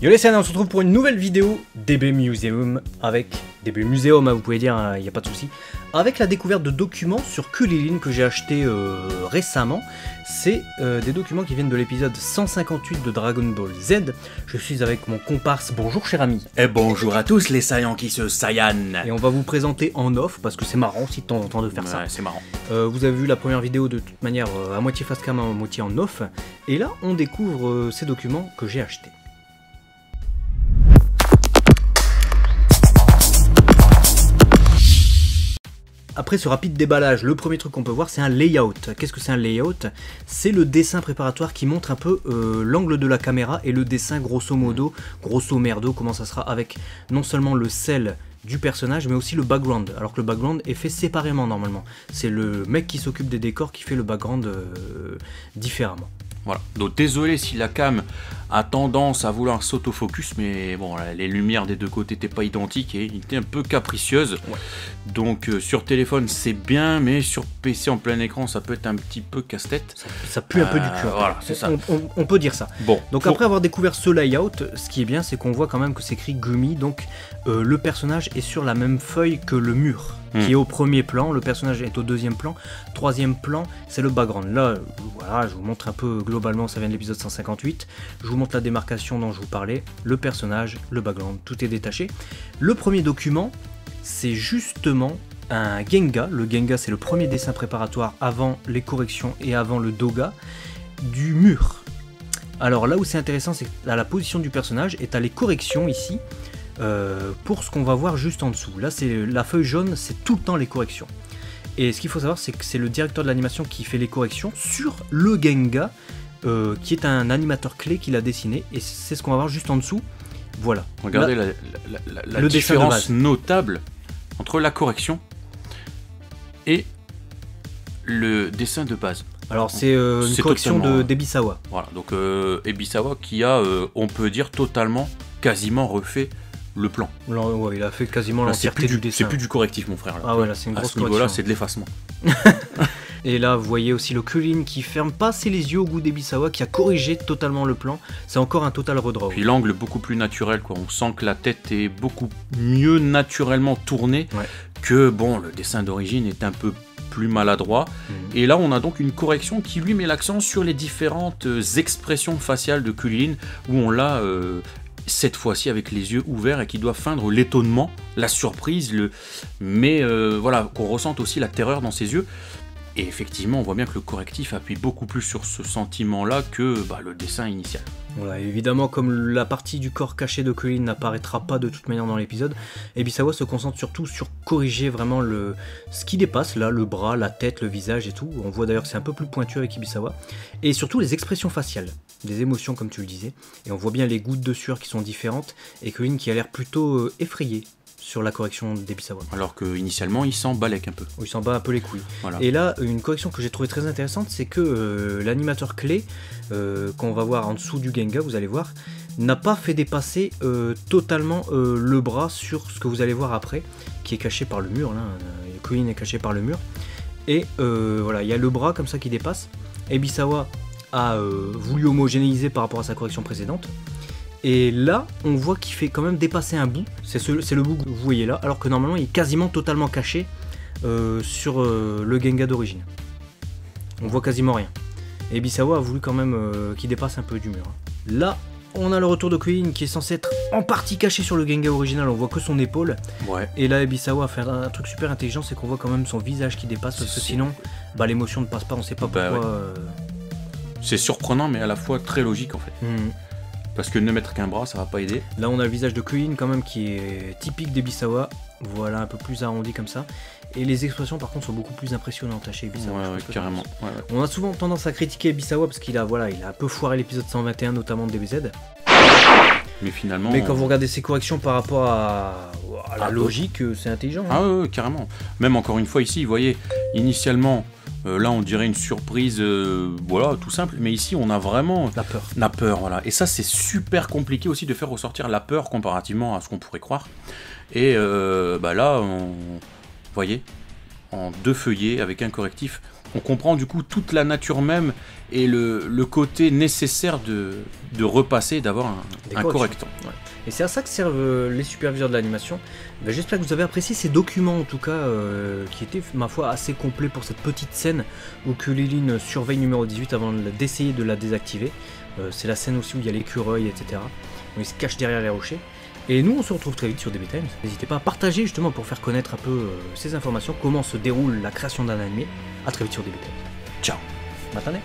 Yo les scènes, on se retrouve pour une nouvelle vidéo DB Museum avec DB Museum, vous pouvez dire, il n'y a pas de souci, avec la découverte de documents sur Kulilin que j'ai acheté récemment. C'est des documents qui viennent de l'épisode 158 de Dragon Ball Z. Je suis avec mon comparse. Bonjour cher ami. Et bonjour à tous les saillants qui se saillanent. Et on va vous présenter en off parce que c'est marrant aussi de temps en temps de faire ça. C'est marrant. Vous avez vu la première vidéo de toute manière à moitié face cam, à moitié en off. Et là on découvre ces documents que j'ai achetés. Après ce rapide déballage, le premier truc qu'on peut voir, c'est un layout. Qu'est-ce que c'est un layout? C'est le dessin préparatoire qui montre un peu l'angle de la caméra et le dessin grosso modo, grosso merdo, comment ça sera avec non seulement le sel du personnage, mais aussi le background. Alors que le background est fait séparément normalement. C'est le mec qui s'occupe des décors qui fait le background différemment. Voilà, donc désolé si la cam a tendance à vouloir s'autofocus, mais bon, les lumières des deux côtés n'étaient pas identiques et étaient un peu capricieuses. Ouais. Donc sur téléphone c'est bien, mais sur PC en plein écran ça peut être un petit peu casse-tête. Ça pue un peu du cul. Voilà, c'est ça. On peut dire ça. Bon, donc après avoir découvert ce layout, ce qui est bien, c'est qu'on voit quand même que c'est écrit Gumi, donc le personnage est sur la même feuille que le mur. Qui est au premier plan, le personnage est au deuxième plan, troisième plan, c'est le background. Là, voilà, je vous montre un peu globalement, ça vient de l'épisode 158, je vous montre la démarcation dont je vous parlais, le personnage, le background, tout est détaché. Le premier document, c'est justement un Genga. Le Genga, c'est le premier dessin préparatoire avant les corrections et avant le Doga du mur. Alors là où c'est intéressant, c'est à la position du personnage et à les corrections ici. Pour ce qu'on va voir juste en dessous. Là, c'est la feuille jaune, c'est tout le temps les corrections. Et ce qu'il faut savoir, c'est que c'est le directeur de l'animation qui fait les corrections sur le Genga, qui est un animateur clé qui l'a dessiné. Et c'est ce qu'on va voir juste en dessous. Voilà. Regardez là, la différence notable entre la correction et le dessin de base. Alors c'est une correction d'Ebisawa. Voilà, donc Ebisawa qui a, on peut dire, totalement, quasiment refait le plan. Ouais, il a fait quasiment l'entièreté du dessin. C'est plus du correctif, mon frère. Là. Ah ouais, là c'est une grosse correction. Là, c'est de l'effacement. Et là, vous voyez aussi le Kulilin qui ferme pas ses les yeux au goût d'Ebisawa, qui a corrigé totalement le plan. C'est encore un total redraw. Puis l'angle beaucoup plus naturel, quoi. On sent que la tête est beaucoup mieux naturellement tournée que, bon, le dessin d'origine est un peu plus maladroit. Et là, on a donc une correction qui lui met l'accent sur les différentes expressions faciales de Kulilin, où on l'a cette fois-ci avec les yeux ouverts et qui doit feindre l'étonnement, la surprise, mais voilà, qu'on ressente aussi la terreur dans ses yeux. Et effectivement, on voit bien que le correctif appuie beaucoup plus sur ce sentiment-là que le dessin initial. Voilà, évidemment, comme la partie du corps caché de Kulilin n'apparaîtra pas de toute manière dans l'épisode, Ebisawa se concentre surtout sur corriger vraiment ce qui dépasse, là, le bras, la tête, le visage et tout. On voit d'ailleurs que c'est un peu plus pointu avec Ebisawa. Et surtout les expressions faciales, des émotions comme tu le disais. Et on voit bien les gouttes de sueur qui sont différentes, et Kulilin qui a l'air plutôt effrayé sur la correction d'Ebisawa. Alors qu'initialement, il s'en balèque un peu. Il s'en bat un peu les couilles. Voilà. Et là, une correction que j'ai trouvée très intéressante, c'est que l'animateur clé, qu'on va voir en dessous du Genga, vous allez voir, n'a pas fait dépasser totalement le bras sur ce que vous allez voir après, qui est caché par le mur. Là, Kulilin est caché par le mur. Et voilà, il y a le bras comme ça qui dépasse. Ebisawa a voulu homogénéiser par rapport à sa correction précédente. Et là, on voit qu'il fait quand même dépasser un bout, c'est le bout que vous voyez là, alors que normalement il est quasiment totalement caché sur le Genga d'origine. On voit quasiment rien. Et Ebisawa a voulu quand même qu'il dépasse un peu du mur. Là, on a le retour de Kulilin qui est censé être en partie caché sur le Genga original, on voit que son épaule. Ouais. Et là, Ebisawa a fait un truc super intelligent, c'est qu'on voit quand même son visage qui dépasse, parce que sinon, l'émotion ne passe pas, on sait pas pourquoi. Ouais. C'est surprenant, mais à la fois très logique en fait. Parce que ne mettre qu'un bras, ça va pas aider. Là, on a le visage de Kulilin quand même qui est typique d'Ebisawa. Voilà, un peu plus arrondi comme ça. Et les expressions, par contre, sont beaucoup plus impressionnantes chez Ebisawa. Ouais, carrément. Ouais. On a souvent tendance à critiquer Ebisawa parce qu'il a un peu foiré l'épisode 121, notamment de DBZ. Mais finalement... Mais quand vous regardez ses corrections par rapport à la logique, c'est intelligent. Ah ouais, carrément. Même encore une fois ici, vous voyez, initialement... là on dirait une surprise, voilà, tout simple, mais ici on a vraiment la peur, voilà. Et ça c'est super compliqué aussi de faire ressortir la peur comparativement à ce qu'on pourrait croire. Et là, vous voyez, en deux feuillets avec un correctif, On comprend du coup toute la nature même et le côté nécessaire de repasser, d'avoir un correctant. Ouais. Et c'est à ça que servent les superviseurs de l'animation. Ben, j'espère que vous avez apprécié ces documents, en tout cas, qui étaient, ma foi, assez complets pour cette petite scène où Kulilin surveille numéro 18 avant d'essayer de la désactiver. C'est la scène aussi où il y a l'écureuil, etc. Où il se cache derrière les rochers. Et nous, on se retrouve très vite sur DB Times. N'hésitez pas à partager justement pour faire connaître un peu ces informations, comment se déroule la création d'un animé. A très vite sur DB Times. Ciao. Matane.